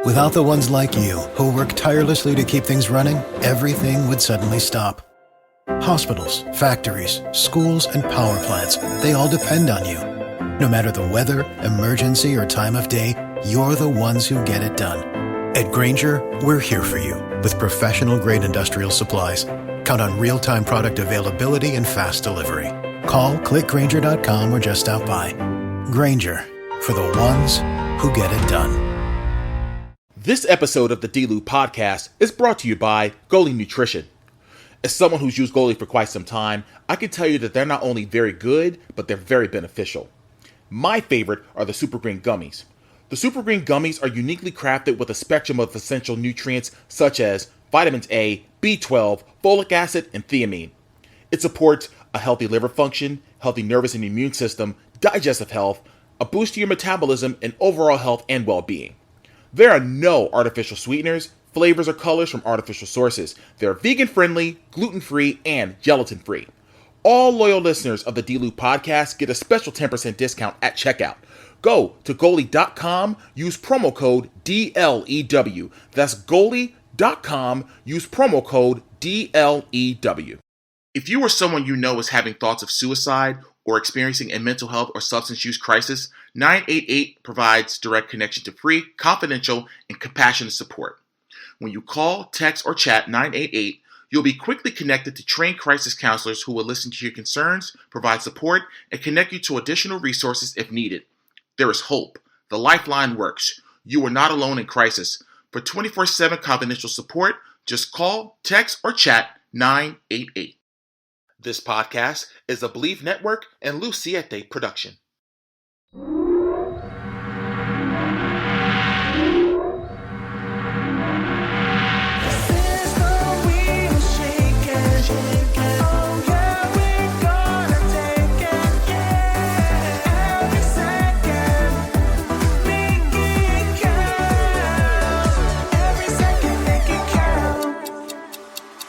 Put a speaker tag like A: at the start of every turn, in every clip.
A: Without the ones like you, who work tirelessly to keep things running, everything would suddenly stop. Hospitals, factories, schools, and power plants, they all depend on you. No matter the weather, emergency, or time of day, you're the ones who get it done. At Grainger, we're here for you with professional-grade industrial supplies. Count on real-time product availability and fast delivery. Call, clickgrainger.com, or just stop by. Grainger, for the ones who get it done.
B: This episode of the D-Lew Podcast is brought to you by Goalie Nutrition. As someone who's used Goalie for quite some time, I can tell you that they're not only very good, but they're very beneficial. My favorite are the Super Green Gummies. The Super Green Gummies are uniquely crafted with a spectrum of essential nutrients such as vitamins A, B12, folic acid, and thiamine. It supports a healthy liver function, healthy nervous and immune system, digestive health, a boost to your metabolism, and overall health and well-being. There are no artificial sweeteners, flavors, or colors from artificial sources. They're vegan-friendly, gluten-free, and gelatin-free. All loyal listeners of the D-Lew Podcast get a special 10% discount at checkout. Go to goalie.com, use promo code DLEW. That's goalie.com, use promo code DLEW. If you or someone you know is having thoughts of suicide or experiencing a mental health or substance use crisis, 988 provides direct connection to free, confidential, and compassionate support. When you call, text, or chat 988, you'll be quickly connected to trained crisis counselors who will listen to your concerns, provide support, and connect you to additional resources if needed. There is hope. The Lifeline WORKS. You are not alone in crisis. For 24/7 confidential support, just call, text, or chat 988. This podcast is a Believe Network and Siete production.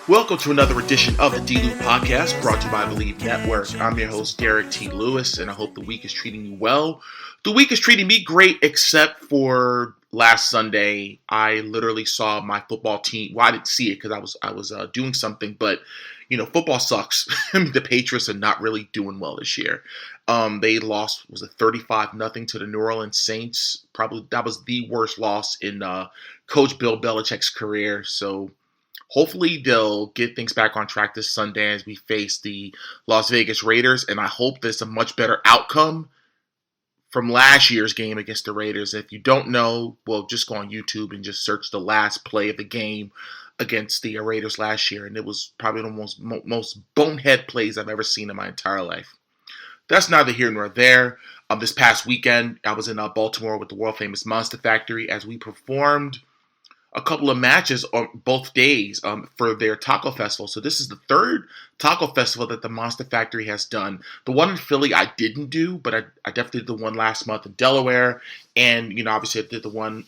B: Welcome to another edition of the D-Lew Podcast, brought to you by Believe Network. I'm your host, Derrick T. Lewis, and I hope the week is treating you well. The week is treating me great, except for last Sunday. I literally saw my football team. Well, I didn't see it because I was doing something, but you know, football sucks. I mean, the Patriots are not really doing well this year. They lost, was it 35-0 to the New Orleans Saints? Probably that was the worst loss in Coach Bill Belichick's career. So hopefully they'll get things back on track this Sunday as we face the Las Vegas Raiders, and I hope there's a much better outcome from last year's game against the Raiders. If you don't know, well, just go on YouTube and just search the last play of the game against the Raiders last year, and it was probably the most bonehead plays I've ever seen in my entire life. That's neither here nor there. This past weekend, I was in Baltimore with the world-famous Monster Factory as we performed a couple of matches on both days for their taco festival. So this is the third taco festival that the Monster Factory has done. The one in Philly I didn't do, but I definitely did the one last month in Delaware. And, you know, obviously I did the one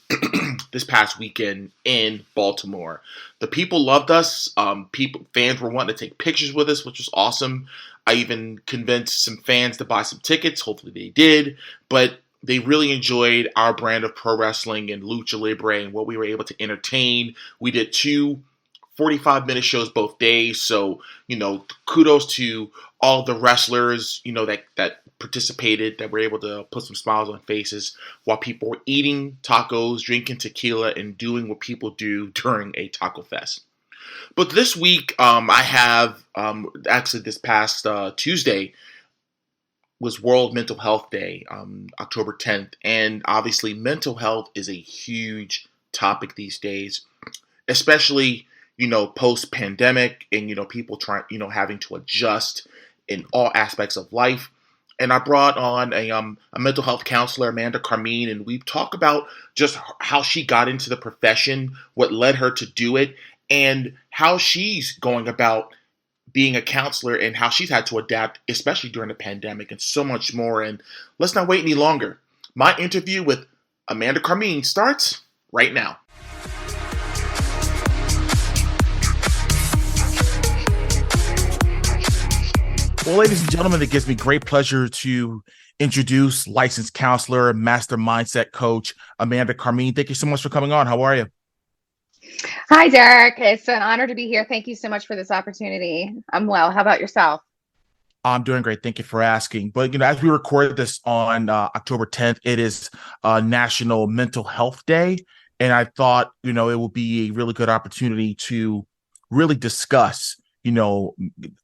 B: this past weekend in Baltimore. The people loved us. Fans were wanting to take pictures with us, which was awesome. I even convinced some fans to buy some tickets. Hopefully they did. But they really enjoyed our brand of pro wrestling and lucha libre and what we were able to entertain. We did 2 45-minute shows both days. So, you know, kudos to all the wrestlers, you know, that participated, that were able to put some smiles on faces while people were eating tacos, drinking tequila, and doing what people do during a taco fest. But this week, I have, actually this past Tuesday, was World Mental Health Day, October 10th. And obviously mental health is a huge topic these days, especially, you know, post-pandemic and, you know, people having to adjust in all aspects of life. And I brought on a mental health counselor, Amanda Carmean, and we talk about just how she got into the profession, what led her to do it, and how she's going about being a counselor and how she's had to adapt, especially during the pandemic, and so much more. And let's not wait any longer. My interview with Amanda Carmean starts right now. Well, ladies and gentlemen, it gives me great pleasure to
C: introduce licensed counselor, master mindset coach, Amanda Carmean. Thank you so much for coming on. How are you?
D: Hi, Derrick. It's an honor to be here. Thank you so much for this opportunity. I'm well. How about yourself?
C: I'm doing great. Thank you for asking. But, as we record this on October 10th, it is National Mental Health Day. And I thought, it would be a really good opportunity to really discuss,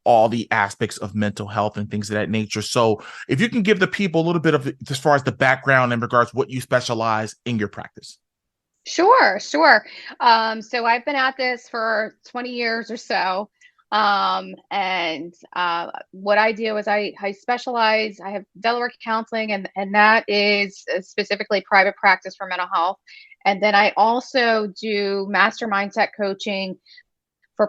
C: all the aspects of mental health and things of that nature. So if you can give the people a little bit of, as far as the background in regards to what you specialize in your practice.
D: Sure. So I've been at this for 20 years or so. And what I do is I specialize, I have Delaware counseling, and that is specifically private practice for mental health. And then I also do master mindset coaching for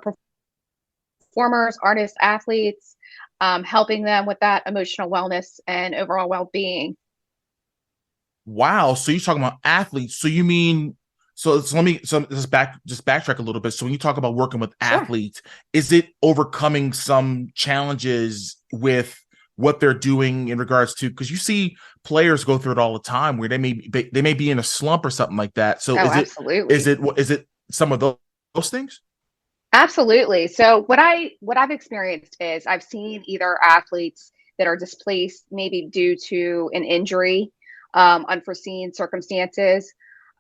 D: performers, artists, athletes, helping them with that emotional wellness and overall well-being.
C: Wow. So you're talking about athletes. So you mean, so let me just backtrack a little bit. So when you talk about working with athletes, is it overcoming some challenges with what they're doing in regards to, because you see players go through it all the time where they may be in a slump or something like that. So
D: absolutely.
C: Is it some of those things?
D: Absolutely. So what I've experienced is I've seen either athletes that are displaced maybe due to an injury, unforeseen circumstances,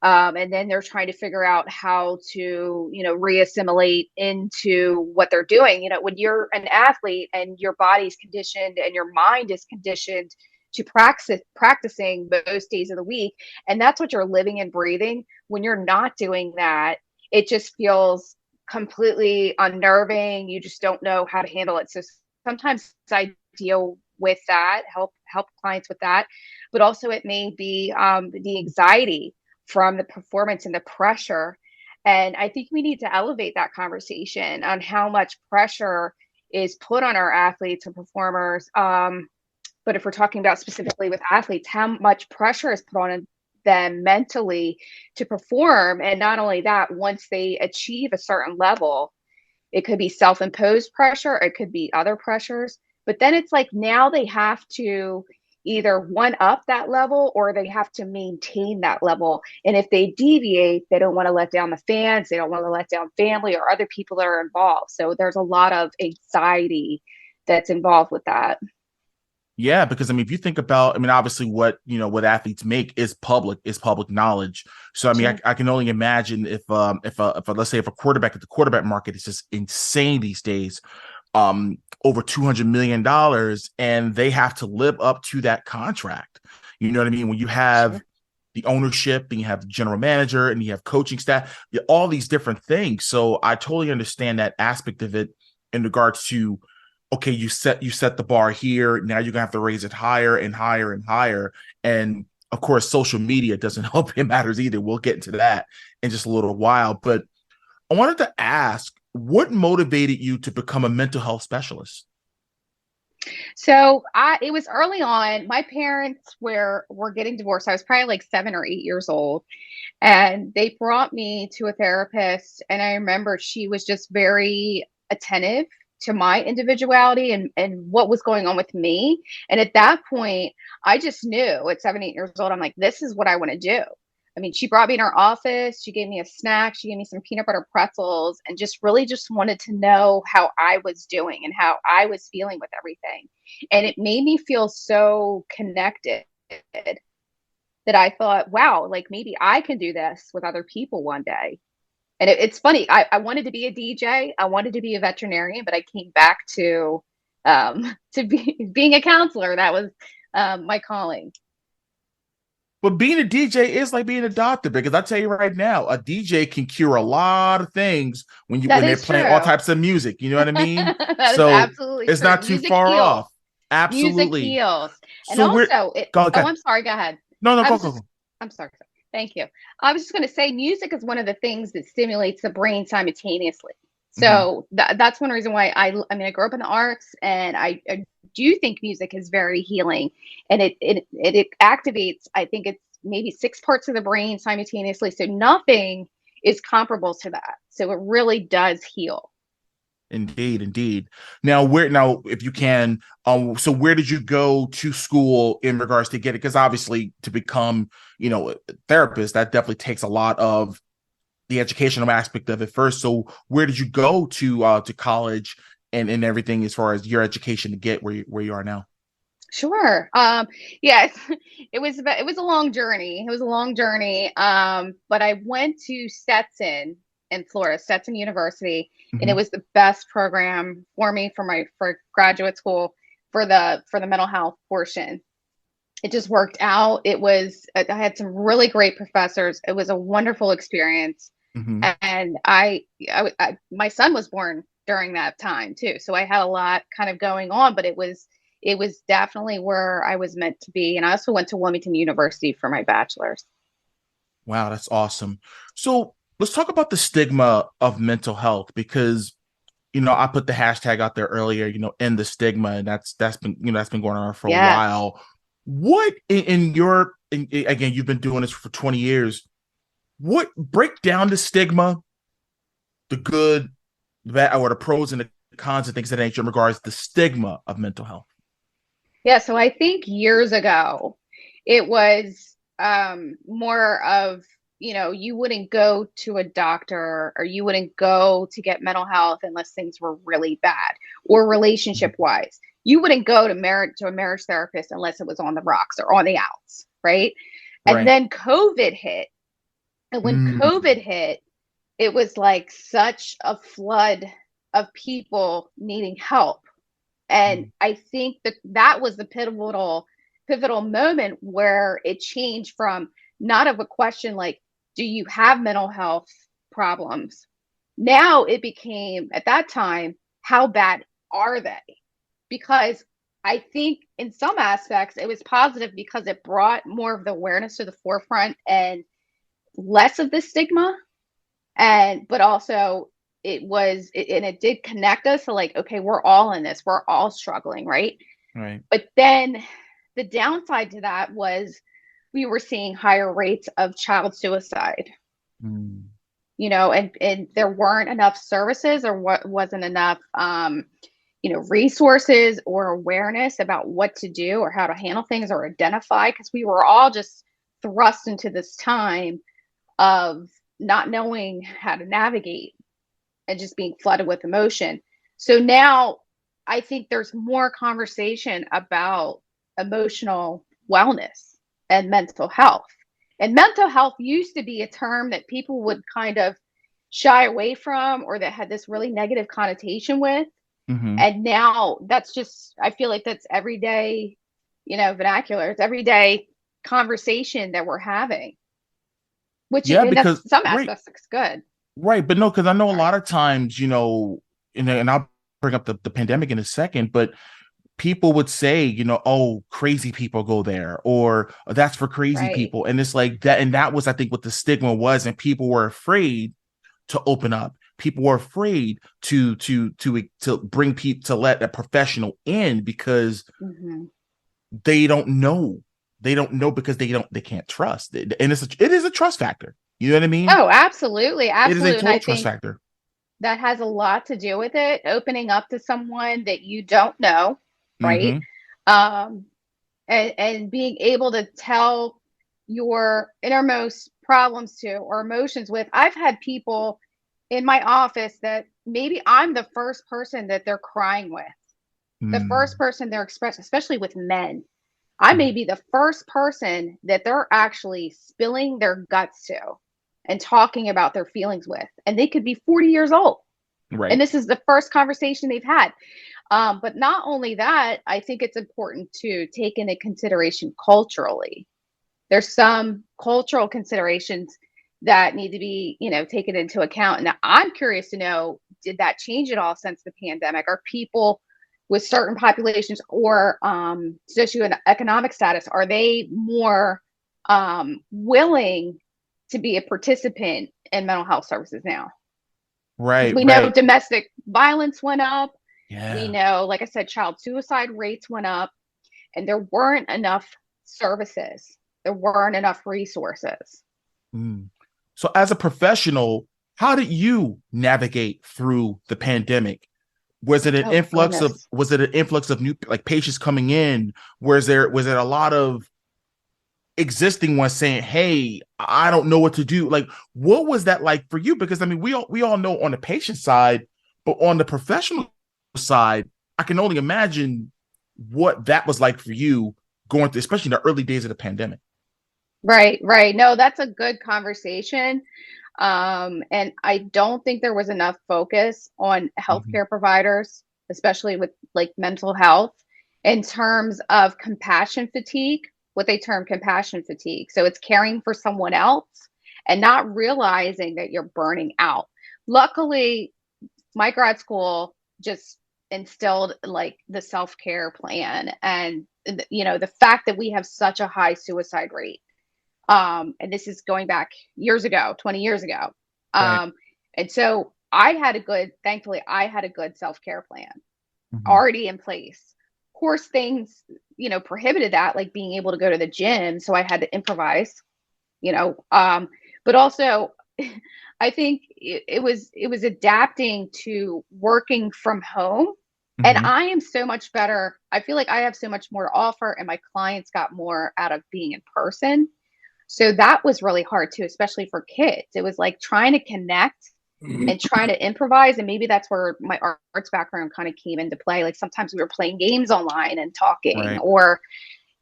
D: and then they're trying to figure out how to, reassimilate into what they're doing. When you're an athlete and your body's conditioned and your mind is conditioned to practicing most days of the week, and that's what you're living and breathing. When you're not doing that, it just feels completely unnerving. You just don't know how to handle it. So sometimes I deal with that, help clients with that, but also it may be the anxiety from the performance and the pressure. And I think we need to elevate that conversation on how much pressure is put on our athletes and performers. But if we're talking about specifically with athletes, how much pressure is put on them mentally to perform. And not only that, once they achieve a certain level, it could be self-imposed pressure, it could be other pressures, but then it's like now they have to either one up that level or they have to maintain that level. And if they deviate, they don't want to let down the fans, they don't want to let down family or other people that are involved. So there's a lot of anxiety that's involved with that.
C: Yeah, because if you think about, obviously what athletes make is public knowledge. So I can only imagine if let's say if a quarterback at the quarterback market is just insane these days, over $200 million, and they have to live up to that contract. You know what I mean? When you have the ownership, and you have the general manager, and you have coaching staff, all these different things. So I totally understand that aspect of it in regards to, okay, you set the bar here. Now you're gonna have to raise it higher and higher and higher. And of course, social media doesn't help in matters either. We'll get into that in just a little while. But I wanted to ask, what motivated you to become a mental health specialist?
D: So it was early on. My parents were getting divorced. I was probably like 7 or 8 years old. And they brought me to a therapist. And I remember she was just very attentive to my individuality and what was going on with me. And at that point, I just knew at 7, 8 years old, I'm like, this is what I want to do. She brought me in her office. She gave me a snack. She gave me some peanut butter pretzels and just really just wanted to know how I was doing and how I was feeling with everything. And it made me feel so connected that I thought, wow, like maybe I can do this with other people one day. And it's funny. I wanted to be a DJ. I wanted to be a veterinarian, but I came back to being a counselor. That was my calling.
C: But being a DJ is like being a doctor, because I tell you right now, a DJ can cure a lot of things when they're playing all types of music. You know what I mean?
D: So absolutely
C: it's
D: true.
C: not too far off. Absolutely.
D: Music heals. And
C: so
D: also, I'm sorry. Go ahead.
C: No, go.
D: I'm sorry. Thank you. I was just going to say, music is one of the things that stimulates the brain simultaneously. So that's one reason why I grew up in the arts, and I do think music is very healing, and it activates, I think it's maybe 6 parts of the brain simultaneously. So nothing is comparable to that. So it really does heal.
C: Indeed. Now, if you can, so where did you go to school in regards to get it? Because obviously, to become, a therapist, that definitely takes a lot of the educational aspect of it first. So, where did you go to college and everything as far as your education to get where you are now?
D: Sure. Yes, it was a long journey. It was a long journey. But I went to Stetson in Florida, Stetson University, and it was the best program for me for graduate school for the mental health portion. It just worked out. I had some really great professors. It was a wonderful experience. And my son was born during that time too. So I had a lot kind of going on, but it was definitely where I was meant to be. And I also went to Wilmington University for my bachelor's.
C: Wow, that's awesome. So let's talk about the stigma of mental health, because, I put the hashtag out there earlier, end the stigma, and that's been going on for a while. What again, you've been doing this for 20 years. What break down the stigma, the good, the bad, or the pros and the cons and things of that nature in regards to the stigma of mental health?
D: Yeah, so I think years ago, it was more of, you wouldn't go to a doctor or you wouldn't go to get mental health unless things were really bad, or relationship wise. You wouldn't go to a marriage therapist unless it was on the rocks or on the outs, right? And then COVID hit. And when COVID hit, it was like such a flood of people needing help. And I think that was the pivotal moment where it changed from not of a question like, do you have mental health problems? Now it became, at that time, how bad are they? Because I think in some aspects it was positive because it brought more of the awareness to the forefront and less of the stigma. But also it did connect us to like, okay, we're all in this, we're all struggling, right? But then the downside to that was we were seeing higher rates of child suicide, and there weren't enough services, or wasn't enough resources or awareness about what to do or how to handle things or identify, because we were all just thrust into this time of not knowing how to navigate and just being flooded with emotion. So now I think there's more conversation about emotional wellness and mental health. And mental health used to be a term that people would kind of shy away from, or that had this really negative connotation with. And now I feel like that's everyday, vernacular. It's everyday conversation that we're having, which because some aspects is good.
C: Right. But no, because I know a lot of times, and I'll bring up the pandemic in a second, but people would say, oh, crazy people go there, or that's for crazy people. And it's like that. And that was, I think, what the stigma was. And people were afraid to open up. People were afraid to bring people, to let a professional in, because they don't know. They don't know because they can't trust. And it is a trust factor. You know what I mean?
D: Oh, absolutely.
C: It is a total trust factor.
D: That has a lot to do with it. Opening up to someone that you don't know, right? And being able to tell your innermost problems to, or emotions with. I've had people in my office that maybe I'm the first person that they're crying with, the first person they're expressing, especially with men. I may be the first person that they're actually spilling their guts to and talking about their feelings with. And they could be 40 years old. And this is the first conversation they've had. But not only that, I think it's important to take into consideration culturally. There's some cultural considerations that need to be, taken into account. And I'm curious to know, did that change at all since the pandemic? Are people with certain populations or socioeconomic status, are they more willing to be a participant in mental health services now? We know domestic violence went up. We know, like I said, child suicide rates went up, and there weren't enough services. There weren't enough resources.
C: So as a professional, how did you navigate through the pandemic? Was it an influx
D: goodness.
C: of new like patients coming in? Was it a lot of existing ones saying, "Hey, I don't know what to do"? Like, what was that like for you? Because I mean, we all know on the patient side, but on the professional side, I can only imagine what that was like for you going through, especially in the early days of the pandemic.
D: Right, right. No, that's a good conversation. And I don't think there was enough focus on
C: Mhm.
D: healthcare providers, especially with like mental health, in terms of compassion fatigue, what they term compassion fatigue. So it's caring for someone else and not realizing that you're burning out. Luckily, my grad school just instilled like the self-care plan and the fact that we have such a high suicide rate, and this is going back years ago, 20 years ago.
C: Right.
D: And so thankfully I had a good self-care plan
C: Mhm.
D: already in place. Of course, things, prohibited that, like being able to go to the gym. So I had to improvise, but also I think it was adapting to working from home. And
C: Mhm.
D: I am so much better. I feel like I have so much more to offer, and my clients got more out of being in person. So that was really hard too, especially for kids. It was like trying to connect and trying to improvise. And maybe that's where my arts background kind of came into play. Like sometimes we were playing games online and talking,
C: Right.
D: or,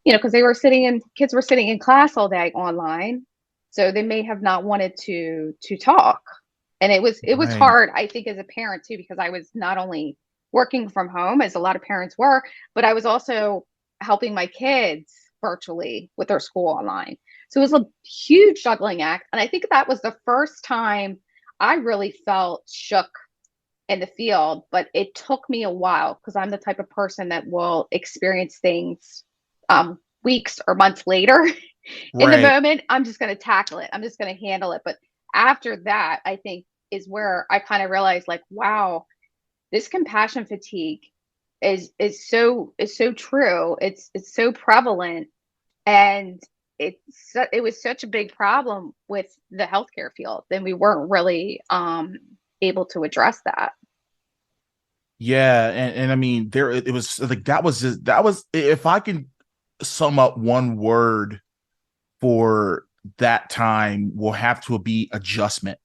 D: because kids were sitting in class all day online. So they may have not wanted to talk. And it was
C: Right.
D: hard, I think, as a parent too, because I was not only working from home, as a lot of parents were, but I was also helping my kids virtually with their school online. So it was a huge juggling act. And I think that was the first time I really felt shook in the field, but it took me a while because I'm the type of person that will experience things weeks or months later. In the
C: Right.
D: moment, I'm just going to tackle it. I'm just going to handle it. But after that, I think is where I kind of realized, like, wow, this compassion fatigue is so true. It's so prevalent, and it was such a big problem with the healthcare field. Then we weren't really able to address that.
C: Yeah, and I mean there it was like that was if I can sum up one word for that time will have to be adjustment.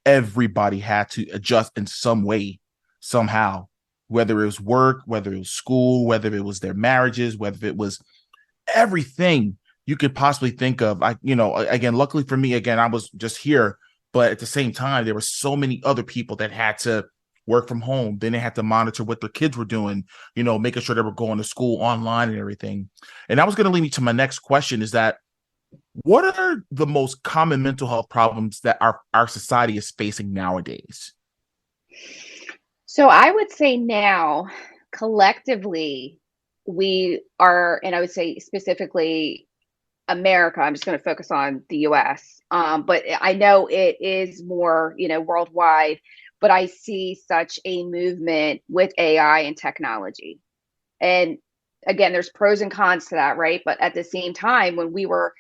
C: Everybody had to adjust in some way, somehow, whether it was work, whether it was school, whether it was their marriages, whether it was everything you could possibly think of. Again, luckily for me, again, I was just here, but at the same time, there were so many other people that had to work from home. Then they had to monitor what their kids were doing, making sure they were going to school online and everything. And that was going to lead me to my next question is that what are the most common mental health problems that our society is facing nowadays?
D: So I would say now, collectively, we are, and I would say specifically America. I'm just going to focus on the US. But I know it is more, worldwide, but I see such a movement with AI and technology. And again, there's pros and cons to that, right? But at the same time, when we were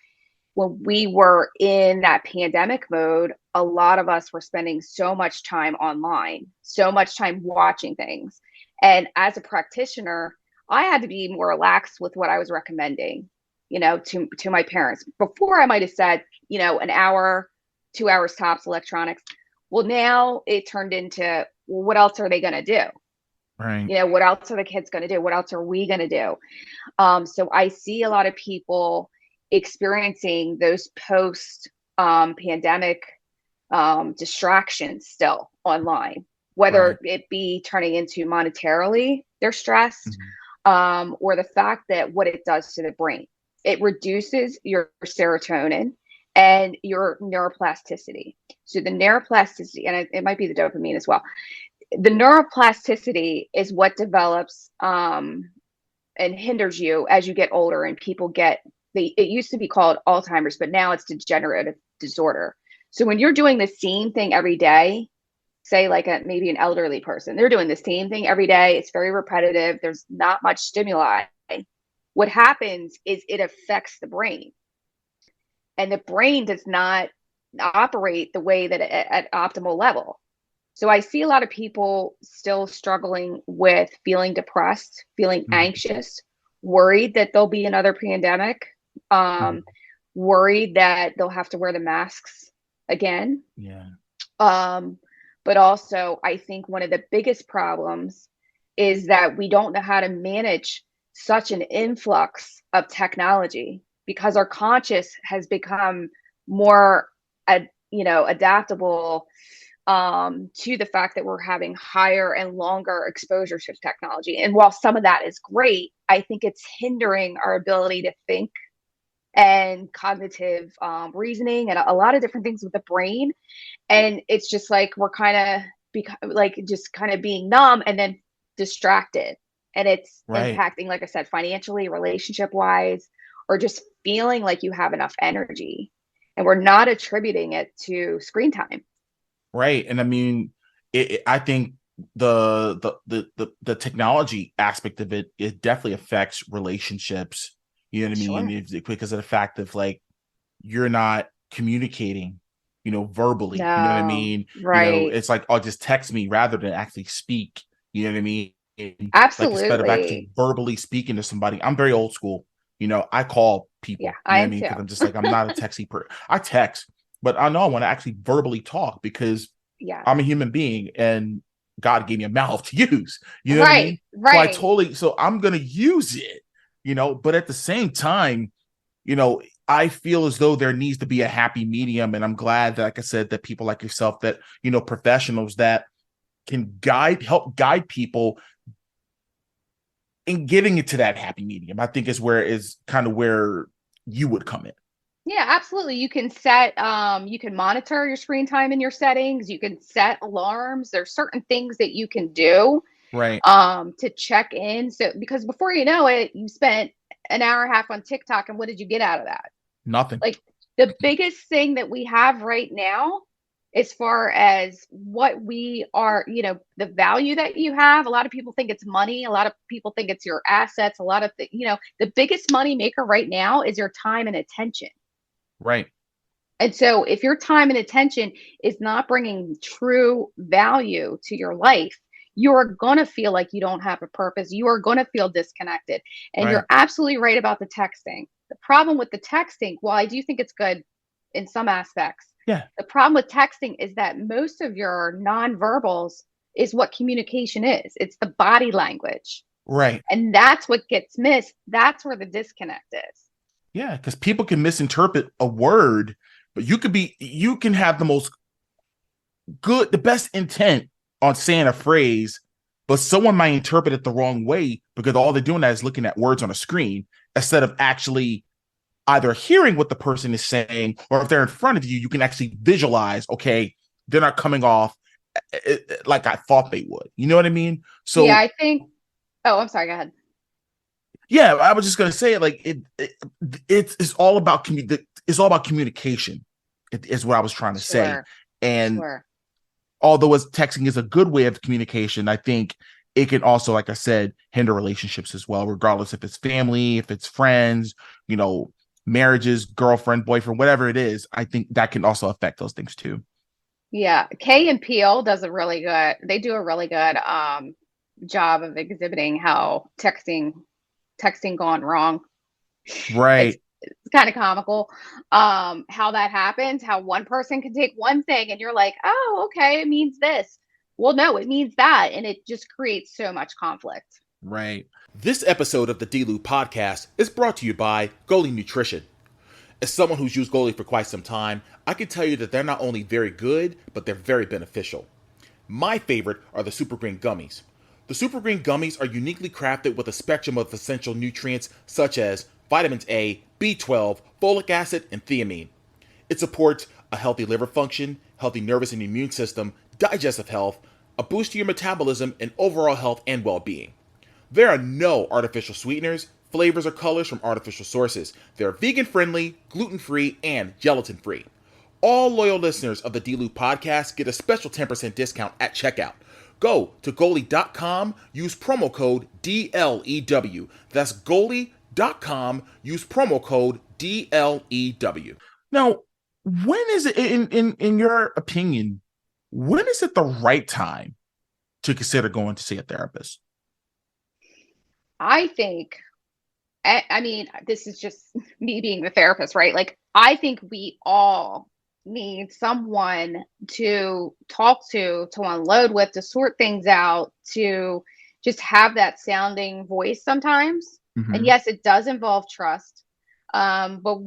D: in that pandemic mode, a lot of us were spending so much time online, so much time watching things. And as a practitioner, I had to be more relaxed with what I was recommending, to my parents. Before I might have said, an hour, 2 hours tops electronics. Well, now it turned into, well, what else are they going to do?
C: Right.
D: What else are the kids going to do? What else are we going to do? So I see a lot of people experiencing those post pandemic distractions still online,
C: Right.
D: whether it be turning into monetarily they're stressed,
C: Mhm.
D: or the fact that what it does to the brain, it reduces your serotonin and your neuroplasticity. So the neuroplasticity, and it might be the dopamine as well. The neuroplasticity is what develops and hinders you as you get older, and people get it used to be called Alzheimer's, but now it's degenerative disorder. So when you're doing the same thing every day, say like maybe an elderly person, they're doing the same thing every day. It's very repetitive. There's not much stimuli. What happens is it affects the brain, and the brain does not operate the way that at optimal level. So I see a lot of people still struggling with feeling depressed, feeling anxious, worried that there'll be another pandemic, worried that they'll have to wear the masks again.
C: Yeah.
D: But also, I think one of the biggest problems is that we don't know how to manage such an influx of technology because our conscious has become more, adaptable to the fact that we're having higher and longer exposure to technology. And while some of that is great, I think it's hindering our ability to think and cognitive reasoning and a lot of different things with the brain. And it's just like we're kind of being numb and then distracted. And it's impacting, like I said, financially, relationship wise, or just feeling like you have enough energy. And we're not attributing it to screen time.
C: Right. And I mean, I think the technology aspect of it definitely affects relationships. You know what I mean? Sure. Because of the fact of like, you're not communicating, verbally.
D: No,
C: you know what I mean?
D: Right.
C: It's like, I'll just text me rather than actually speak. You know what I mean?
D: Absolutely.
C: Like, instead of actually verbally speaking to somebody, I'm very old school. I call people.
D: Yeah,
C: you know
D: I
C: what
D: am
C: I mean?
D: too.
C: Because I'm just like, I'm not a texty person. I text, but I know I want to actually verbally talk because I'm a human being and God gave me a mouth to use. You know what I mean?
D: Right.
C: So I'm going to use it, but at the same time, I feel as though there needs to be a happy medium. And I'm glad that, like I said, that people like yourself, that, professionals that can help guide people in getting it to that happy medium, I think is kind of where you would come in.
D: Yeah, absolutely. You can you can monitor your screen time in your settings. You can set alarms. There's certain things that you can do,
C: right,
D: to check in. So, because before you know it, you spent an hour and a half on TikTok, and what did you get out of that?
C: Nothing.
D: Like, the biggest thing that we have right now, as far as what we are, the value that you have, a lot of people think it's money. A lot of people think it's your assets. A lot of the biggest money maker right now is your time and attention.
C: Right.
D: And so if your time and attention is not bringing true value to your life, you are going to feel like you don't have a purpose. You are going to feel disconnected. And you're absolutely right about the texting. The problem with the texting, while I do think it's good in some aspects, the problem with texting is that most of your nonverbals is what communication is. It's the body language.
C: Right.
D: And that's what gets missed. That's where the disconnect is.
C: Yeah, because people can misinterpret a word, but you can have the best intent on saying a phrase, but someone might interpret it the wrong way because all they're doing is looking at words on a screen instead of actually either hearing what the person is saying, or if they're in front of you, you can actually visualize, okay, they're not coming off like I thought they would. You know what I mean? So
D: yeah, I think. Oh, I'm sorry. Go ahead.
C: Yeah, I was just gonna say, like, it's all about communication. Is what I was trying to say. And although texting is a good way of communication, I think it can also, like I said, hinder relationships as well, regardless if it's family, if it's friends, marriages, girlfriend, boyfriend, whatever it is. I think that can also affect those things too.
D: Yeah, Kay and Peele does a really good. They do a really good job of exhibiting how texting gone wrong.
C: Right.
D: It's kind of comical how that happens, how one person can take one thing and you're like, oh, okay, it means this. Well, no, it means that. And it just creates so much conflict.
C: Right. This episode of the D-Lew Podcast is brought to you by Goli Nutrition. As someone who's used Goli for quite some time, I can tell you that they're not only very good, but they're very beneficial. My favorite are the Super Green Gummies. The Super Green Gummies are uniquely crafted with a spectrum of essential nutrients such as vitamins A, B12, folic acid, and thiamine. It supports a healthy liver function, healthy nervous and immune system, digestive health, a boost to your metabolism, and overall health and well-being. There are no artificial sweeteners, flavors, or colors from artificial sources. They're vegan-friendly, gluten-free, and gelatin-free. All loyal listeners of the D-Lew Podcast get a special 10% discount at checkout. Go to Goli.com, use promo code DLEW. That's Goli.com, use promo code DLEW. Now, when is it, in your opinion, when is it the right time to consider going to see a therapist?
D: I think, I mean, this is just me being the therapist, right? Like, I think we all need someone to talk to unload with, to sort things out, to just have that sounding voice sometimes.
C: Mm-hmm.
D: And yes, it does involve trust. But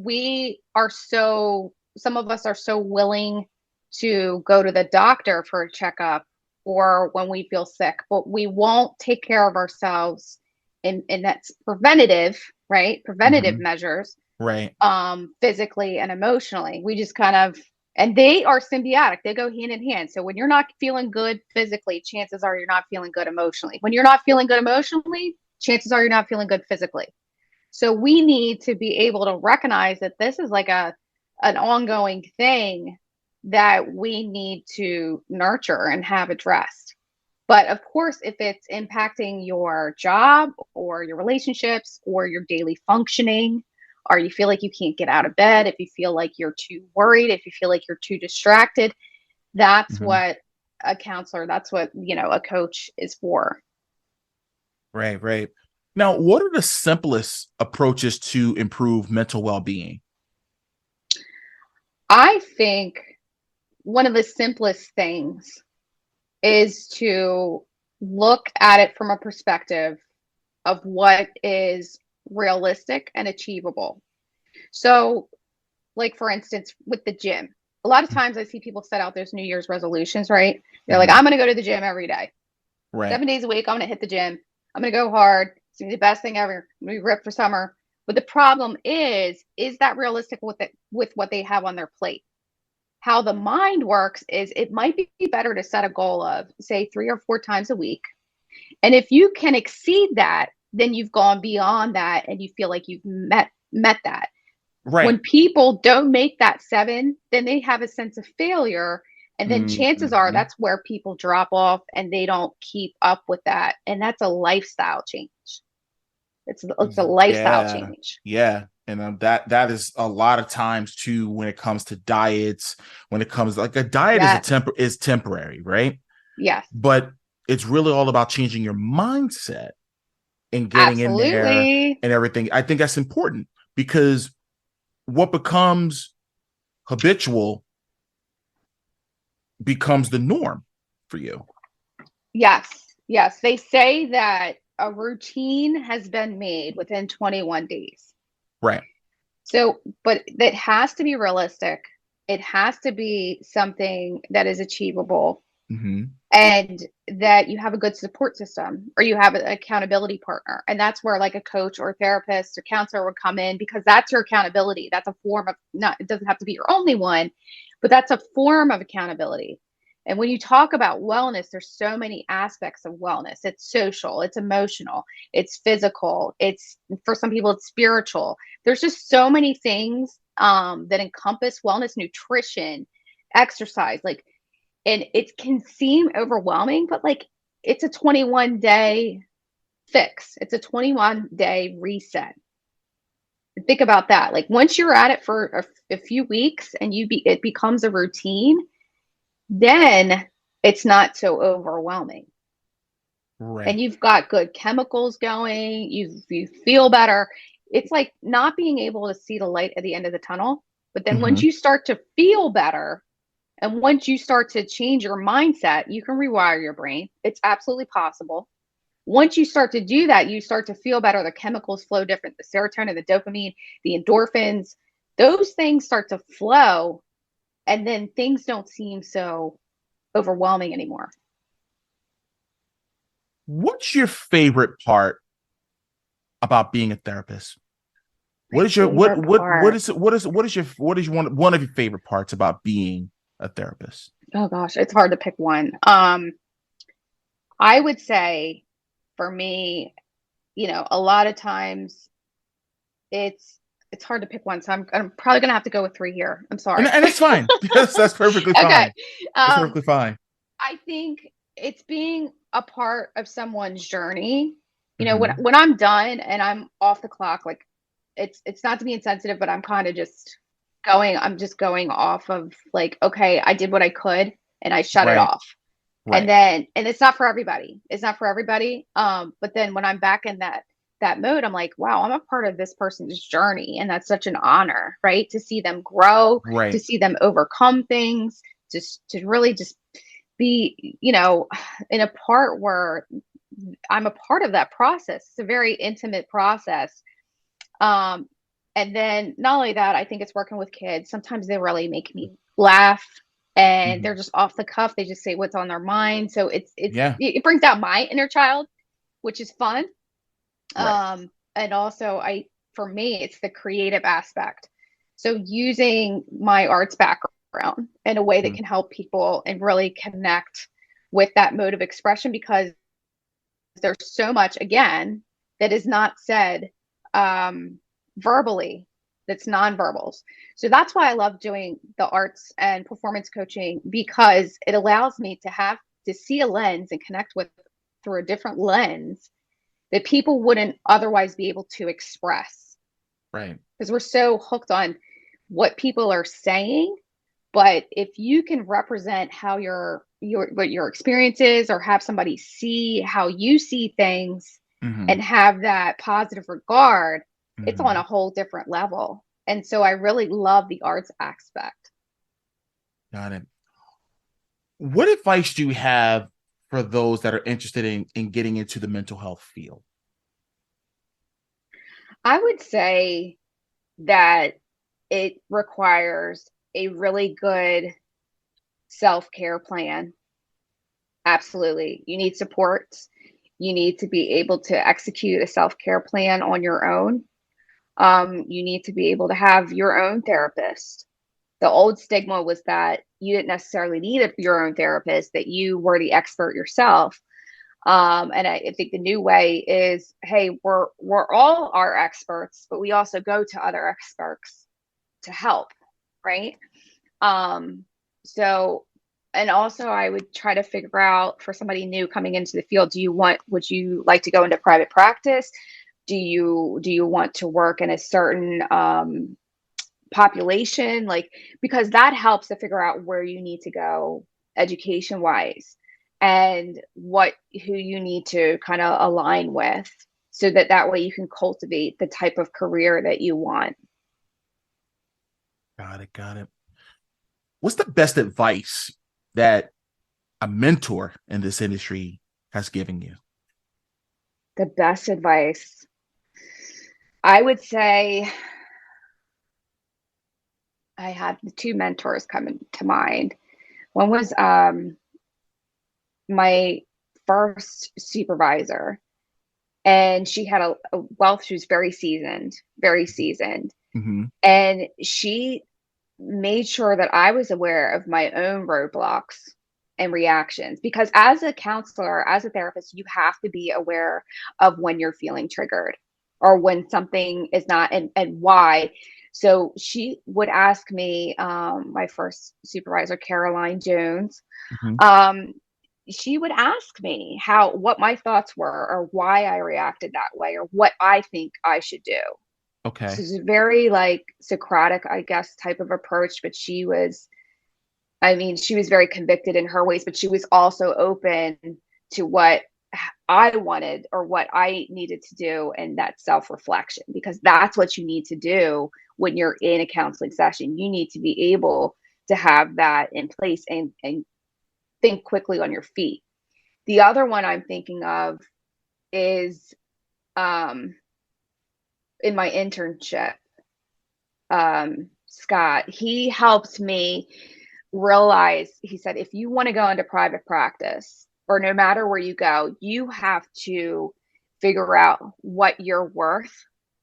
D: some of us are so willing to go to the doctor for a checkup or when we feel sick, but we won't take care of ourselves. And that's preventative, right? Preventative
C: Mm-hmm.
D: measures,
C: right?
D: Physically and emotionally. We just kind of, and they are symbiotic. They go hand in hand. So when you're not feeling good physically, chances are you're not feeling good emotionally. When you're not feeling good emotionally, chances are you're not feeling good physically. So we need to be able to recognize that this is like an ongoing thing that we need to nurture and have addressed. But of course, if it's impacting your job or your relationships or your daily functioning, or you feel like you can't get out of bed, if you feel like you're too worried, if you feel like you're too distracted, that's
C: Mm-hmm.
D: what a counselor, that's what, a coach is for.
C: Right. Now, what are the simplest approaches to improve mental well-being?
D: I think one of the simplest things is to look at it from a perspective of what is realistic and achievable. So, like, for instance, with the gym, a lot of times I see people set out those New Year's resolutions, right? They're like, I'm going to go to the gym every day.
C: Right.
D: 7 days a week, I'm going to hit the gym. I'm going to go hard. It's going to be the best thing ever. I'm going to be ripped for summer. But the problem is that realistic with what they have on their plate? How the mind works is it might be better to set a goal of, say, 3 or 4 times a week. And if you can exceed that, then you've gone beyond that and you feel like you've met that.
C: Right.
D: When people don't make that 7, then they have a sense of failure. And then chances are that's where people drop off and they don't keep up with that. And that's a lifestyle change. It's a lifestyle change.
C: Yeah. And that is a lot of times too, when it comes to diets, when it comes like a diet is temporary, right?
D: Yes.
C: But it's really all about changing your mindset and getting in there and everything. I think that's important because what becomes habitual becomes the norm for you.
D: Yes. They say that a routine has been made within 21 days.
C: Right.
D: So, but that has to be realistic. It has to be something that is achievable.
C: Mm-hmm.
D: And that you have a good support system or you have an accountability partner. And that's where like a coach or therapist or counselor would come in because that's your accountability. That's a form of, it doesn't have to be your only one, but that's a form of accountability. And when you talk about wellness, there's so many aspects of wellness. It's social, it's emotional, it's physical, it's for some people, it's spiritual. There's just so many things that encompass wellness, nutrition, exercise, like, and it can seem overwhelming, but like it's a 21-day fix. It's a 21-day reset. Think about that. Like once you're at it for a few weeks and it becomes a routine, then it's not so overwhelming.
C: Right.
D: And you've got good chemicals going. You feel better. It's like not being able to see the light at the end of the tunnel. But then once you start to feel better, and once you start to change your mindset, you can rewire your brain. It's absolutely possible. Once you start to do that, you start to feel better. The chemicals flow different. The serotonin, the dopamine, the endorphins, those things start to flow. And then things don't seem so overwhelming anymore.
C: What's your favorite part about being a therapist? What is one of your favorite parts about being a therapist?
D: Oh gosh, it's hard to pick one. I would say for me, a lot of times it's hard to pick one. So I'm probably gonna have to go with 3 here. I'm sorry.
C: And it's fine. Yes, that's perfectly fine.
D: Okay.
C: That's perfectly fine.
D: I think it's being a part of someone's journey. When I'm done and I'm off the clock, like it's not to be insensitive, but I'm kind of just going off of like, okay, I did what I could. and I shut it
C: Right.
D: off.
C: Right.
D: And it's not for everybody. It's not for everybody. But then when I'm back in that mode, I'm like, wow, I'm a part of this person's journey. And that's such an honor, right? To see them grow, to
C: Right.
D: see them overcome things, just to really just be, in a part where I'm a part of that process. It's a very intimate process. And then not only that, I think it's working with kids. Sometimes they really make me laugh and they're just off the cuff. They just say what's on their mind. So
C: Yeah.
D: it brings out my inner child, which is fun.
C: Right.
D: And also for me, it's the creative aspect. So using my arts background in a way that can help people and really connect with that mode of expression, because there's so much, again, that is not said verbally, that's nonverbals. So that's why I love doing the arts and performance coaching, because it allows me to see a lens and connect with through a different lens that people wouldn't otherwise be able to express.
C: Right.
D: Because we're so hooked on what people are saying. But if you can represent how what your experience is, or have somebody see how you see things and have that positive regard, it's on a whole different level. And so I really love the arts aspect.
C: Got it. What advice do you have for those that are interested in getting into the mental health field?
D: I would say that it requires a really good self-care plan. Absolutely. You need supports. You need to be able to execute a self-care plan on your own. You need to be able to have your own therapist. The old stigma was that you didn't necessarily need your own therapist, that you were the expert yourself. And I think the new way is, hey, we're all our experts, but we also go to other experts to help, right? So, and also I would try to figure out, for somebody new coming into the field, would you like to go into private practice? Do you want to work in a certain population? Because that helps to figure out where you need to go education wise, and who you need to kind of align with, so that way you can cultivate the type of career that you want.
C: Got it. What's the best advice that a mentor in this industry has given you?
D: The best advice, I would say, I had two mentors coming to mind. One was my first supervisor, and she had she was very seasoned, and she made sure that I was aware of my own roadblocks and reactions, because as a counselor, as a therapist, you have to be aware of when you're feeling triggered or when something is not, and why. So she would ask me, my first supervisor, Caroline Jones, she would ask me what my thoughts were, or why I reacted that way, or what I think I should do.
C: Okay.
D: So it's a very Socratic, I guess, type of approach, but she was very convicted in her ways, but she was also open to what I wanted or what I needed to do, and that self-reflection, because that's what you need to do when you're in a counseling session. You need to be able to have that in place and think quickly on your feet. The other one I'm thinking of is in my internship, Scott, he helped me realize, he said, if you want to go into private practice, or no matter where you go, you have to figure out what your worth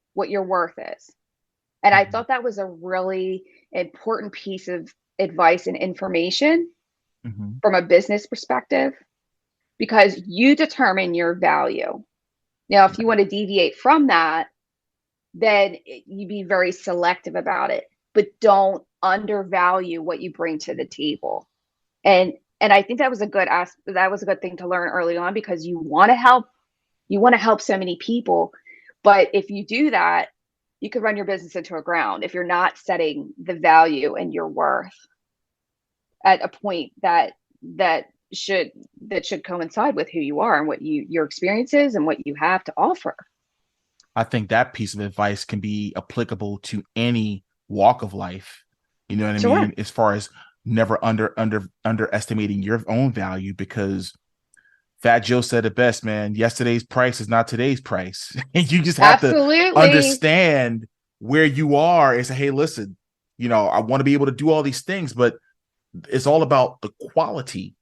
D: is. And I thought that was a really important piece of advice and information from a business perspective, because you determine your value. Now, if you want to deviate from that, then you be very selective about it, but don't undervalue what you bring to the table. And I think that was a good thing to learn early on, because you want to help so many people. But if you do that, you could run your business into a ground if you're not setting the value and your worth at a point that that should coincide with who you are and what your experiences and what you have to offer.
C: I think that piece of advice can be applicable to any walk of life. You know what I
D: Sure.
C: mean? As far as never underestimating your own value, because Fat Joe said it best, man. Yesterday's price is not today's price. And you just have
D: Absolutely.
C: to understand where you are and say, hey, listen, I want to be able to do all these things, but it's all about the quality.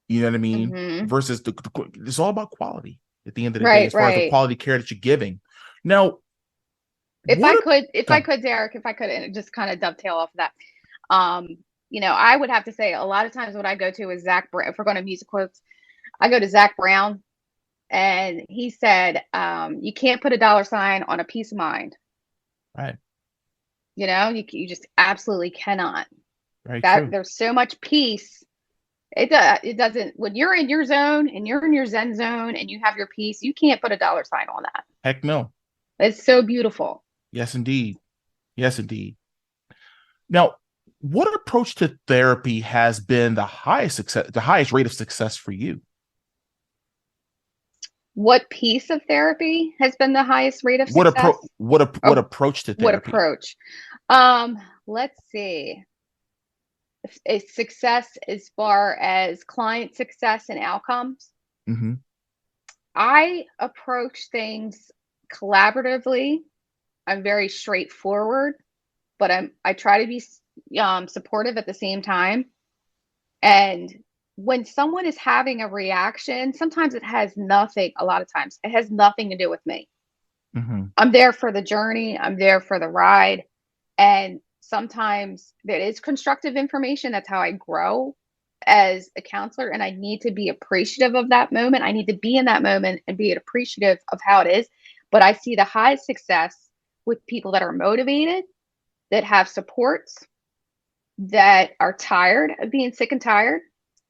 C: You know what I mean?
D: Mm-hmm.
C: Versus it's all about quality at the end of the
D: Right,
C: day, as far as the
D: right.
C: quality care that you're giving. Now,
D: if I could, Derrick, and just kind of dovetail off of that, I would have to say a lot of times what I go to is Zach Brown. If we're going to music quotes, I go to Zach Brown, and he said, "You can't put a dollar sign on a peace of mind."
C: Right.
D: You just absolutely cannot.
C: Very true.
D: There's so much peace. It doesn't, when you're in your zone and you're in your Zen zone and you have your peace, you can't put a dollar sign on that.
C: Heck no.
D: It's so beautiful.
C: Yes, indeed. Yes, indeed. Now, what approach to therapy has been the highest rate of success for you?
D: What piece of therapy has been the highest rate of success?
C: What approach to therapy?
D: What approach? Let's see. A success as far as client success and outcomes.
C: Mm-hmm.
D: I approach things collaboratively. I'm very straightforward, but I try to be supportive at the same time. And when someone is having a reaction, sometimes a lot of times it has nothing to do with me.
C: Mm-hmm.
D: I'm there for the journey. I'm there for the ride. And sometimes there is constructive information. That's how I grow as a counselor. And I need to be appreciative of that moment. I need to be in that moment and be appreciative of how it is. But I see the highest success with people that are motivated, that have supports, that are tired of being sick and tired,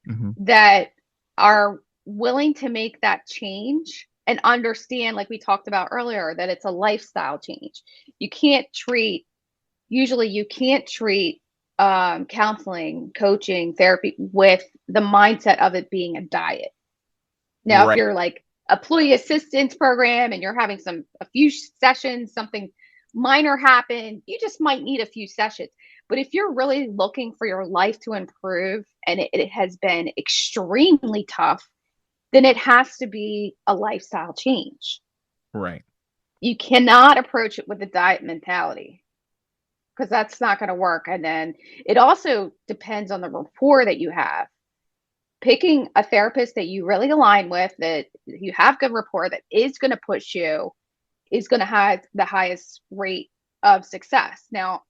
C: mm-hmm.
D: that are willing to make that change and understand, like we talked about earlier, that it's a lifestyle change. You can't treat counseling, coaching, therapy with the mindset of it being a diet. Now,
C: Right.
D: If you're like employee assistance program and you're having a few sessions, something minor happened, you just might need a few sessions. But if you're really looking for your life to improve and it has been extremely tough, then it has to be a lifestyle change.
C: Right.
D: You cannot approach it with a diet mentality, because that's not going to work. And then it also depends on the rapport that you have. Picking a therapist that you really align with, that you have good rapport, that is going to push you, is going to have the highest rate of success. Now,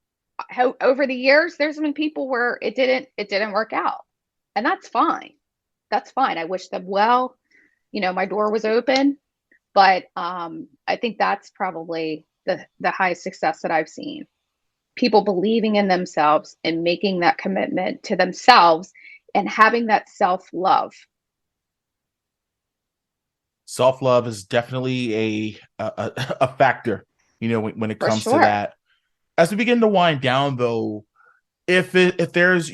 D: over the years, there's been people where it didn't work out, and that's fine. That's fine. I wish them well. My door was open, but I think that's probably the highest success that I've seen. People believing in themselves and making that commitment to themselves and having that self-love.
C: Self-love is definitely a factor, when it comes to that. As we begin to wind down, though, if there's,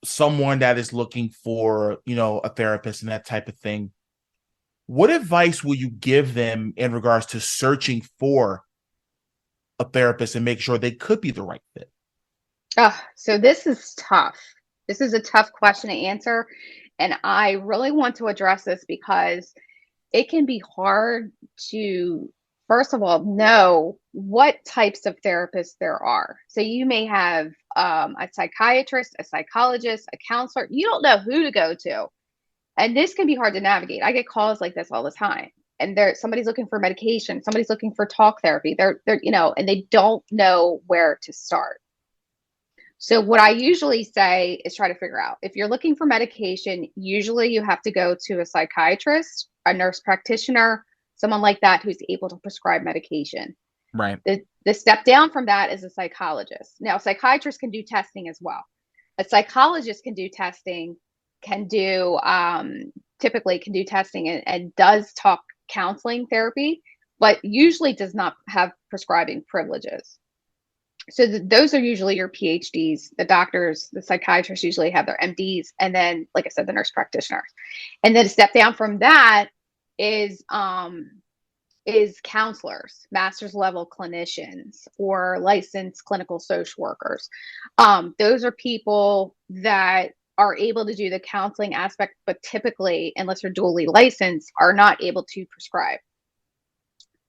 C: someone that is looking for, a therapist and that type of thing, what advice will you give them in regards to searching for a therapist and make sure they could be the right fit?
D: So this is tough. This is a tough question to answer. And I really want to address this because it can be hard to, first of all, know what types of therapists there are. So you may have a psychiatrist, a psychologist, a counselor. You don't know who to go to. And this can be hard to navigate. I get calls like this all the time. And somebody's looking for medication, somebody's looking for talk therapy. They're and they don't know where to start. So what I usually say is try to figure out, if you're looking for medication, usually you have to go to a psychiatrist, a nurse practitioner, someone like that who's able to prescribe medication.
C: Right.
D: The step down from that is a psychologist. Now, psychiatrists can do testing as well. A psychologist can do testing, typically can do testing and does talk counseling therapy, but usually does not have prescribing privileges. So those are usually your PhDs. The doctors, the psychiatrists usually have their MDs, and then, like I said, the nurse practitioners. And then a step down from that is counselors, master's level clinicians, or licensed clinical social workers. Those are people that are able to do the counseling aspect, but typically, unless they're dually licensed, are not able to prescribe.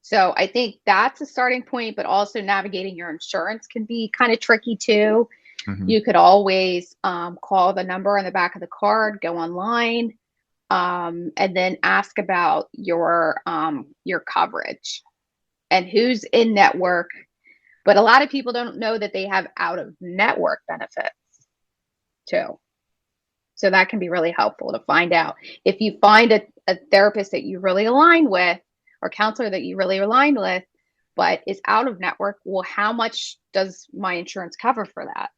D: So I think that's a starting point, but also navigating your insurance can be kind of tricky too.
C: Mm-hmm.
D: You could always call the number on the back of the card, go online, and then ask about your coverage and who's in network. But a lot of people don't know that they have out of network benefits too. So that can be really helpful to find out. If you find a therapist that you really align with, or counselor that you really align with, but is out of network, well, how much does my insurance cover for that?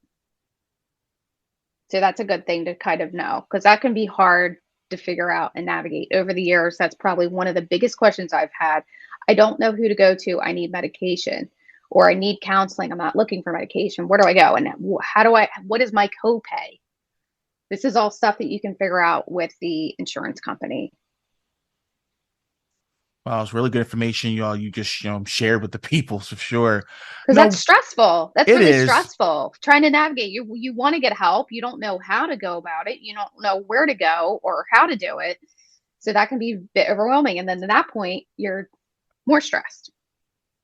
D: So that's a good thing to kind of know, because that can be hard to figure out and navigate. Over the years, that's probably one of the biggest questions I've had. I don't know who to go to. I need medication, or I need counseling. I'm not looking for medication. Where do I go? And what is my copay? This is all stuff that you can figure out with the insurance company.
C: Well, it's really good information, y'all. You just shared with the people, for sure.
D: Because that's stressful. That's really
C: is
D: stressful. Trying to navigate. You want to get help. You don't know how to go about it. You don't know where to go or how to do it. So that can be a bit overwhelming. And then at that point, you're more stressed.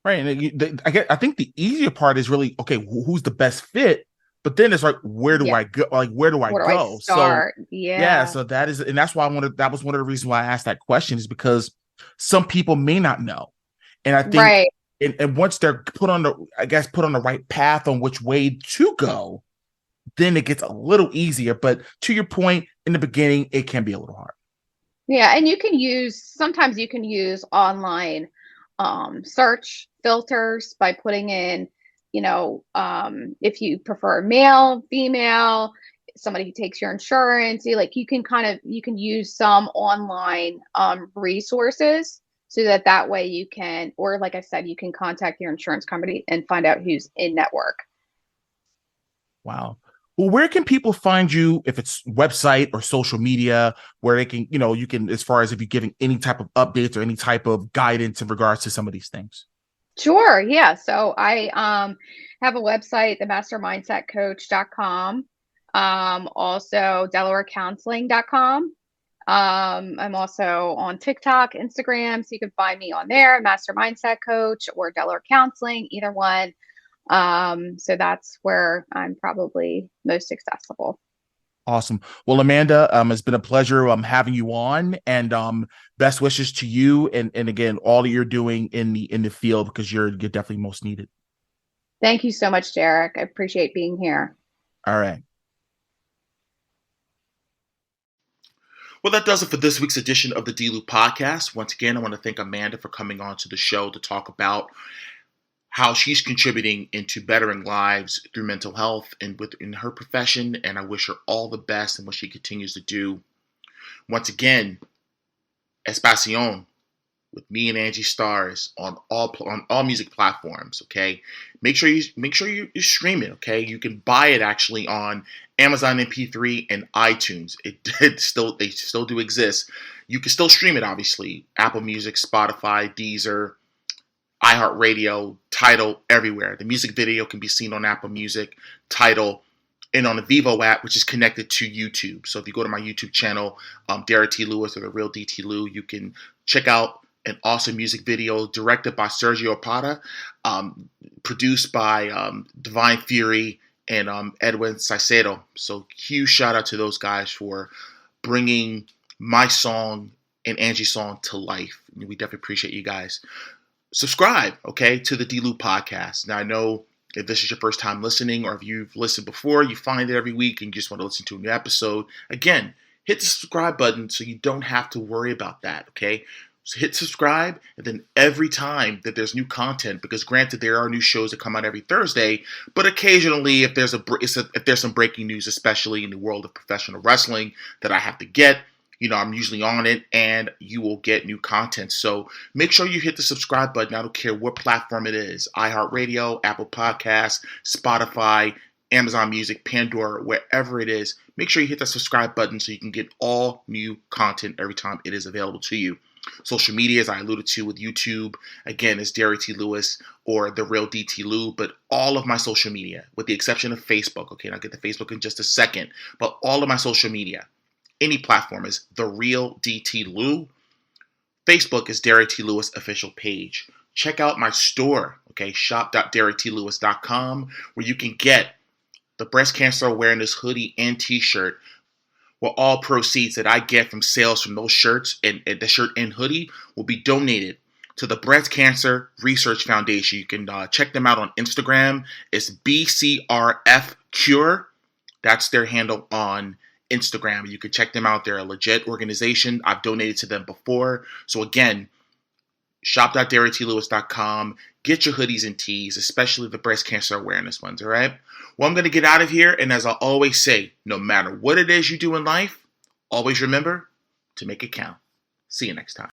C: Right. And I think the easier part is really, okay, who's the best fit? But then it's like, where do I go? Like, where do I go?
D: Start?
C: So yeah. So that's why that was one of the reasons why I asked that question, is because some people may not know. And I think, and once they're put on the right path on which way to go, then it gets a little easier. But to your point, in the beginning, it can be a little hard.
D: Yeah. And sometimes you can use online search filters by putting in, if you prefer male, female, somebody who takes your insurance, you can use some online resources, so that way you can, or like I said, you can contact your insurance company and find out who's in network.
C: Wow. Well, where can people find you, if it's website or social media, where they can, you can, as far as if you're giving any type of updates or any type of guidance in regards to some of these things?
D: Sure. Yeah. So I have a website, themastermindsetcoach.com. Also DelawareCounseling.com. I'm also on TikTok, Instagram, so you can find me on there, Master Mindset Coach or Delaware Counseling, either one. So that's where I'm probably most accessible.
C: Awesome. Well, Amanda, it's been a pleasure having you on, and best wishes to you and again, all that you're doing in the field, because you're definitely most needed.
D: Thank you so much, Derrick. I appreciate being here.
C: All right.
B: Well, that does it for this week's edition of the D-Lew Podcast. Once again, I want to thank Amanda for coming on to the show to talk about how she's contributing into bettering lives through mental health and within her profession. And I wish her all the best in what she continues to do. Once again, Espacion with me and Angie Stars on all music platforms. Okay, make sure you stream it. Okay, you can buy it actually on Amazon MP3 and iTunes. They still do exist. You can still stream it, obviously. Apple Music, Spotify, Deezer, iHeartRadio, Tidal, everywhere. The music video can be seen on Apple Music, Tidal, and on the Vivo app, which is connected to YouTube. So if you go to my YouTube channel, Derrick T. Lewis, or The Real D.T. Lew, you can check out an awesome music video directed by Sergio Pata, produced by Divine Fury and Edwin Sicedo. So huge shout out to those guys for bringing my song and Angie's song to life. We definitely appreciate you guys. Subscribe, okay, to the D-Lew Podcast. Now, I know if this is your first time listening, or if you've listened before, you find it every week and you just want to listen to a new episode. Again, hit the subscribe button so you don't have to worry about that, okay? So hit subscribe, and then every time that there's new content, because granted there are new shows that come out every Thursday, but occasionally if there's some breaking news, especially in the world of professional wrestling, that I have to get, I'm usually on it, and you will get new content. So make sure you hit the subscribe button. I don't care what platform it is: iHeartRadio, Apple Podcasts, Spotify, Amazon Music, Pandora, wherever it is. Make sure you hit that subscribe button so you can get all new content every time it is available to you. Social media, as I alluded to with YouTube, again, is Derrick T. Lewis or The Real D-Lew, but all of my social media, with the exception of Facebook, okay, and I'll get to Facebook in just a second, but all of my social media, any platform, is The Real D-Lew. Facebook is Derrick T. Lewis official page. Check out my store, okay, shop.derricklewis.com, where you can get the breast cancer awareness hoodie and t-shirt, where all proceeds that I get from sales from those shirts and the shirt and hoodie will be donated to the Breast Cancer Research Foundation. You can check them out on Instagram. It's BCRF Cure. That's their handle on Instagram. You can check them out. They're a legit organization. I've donated to them before. So again, shop.derricklewis.com. Get your hoodies and tees, especially the breast cancer awareness ones, all right? Well, I'm going to get out of here, and as I always say, no matter what it is you do in life, always remember to make it count. See you next time.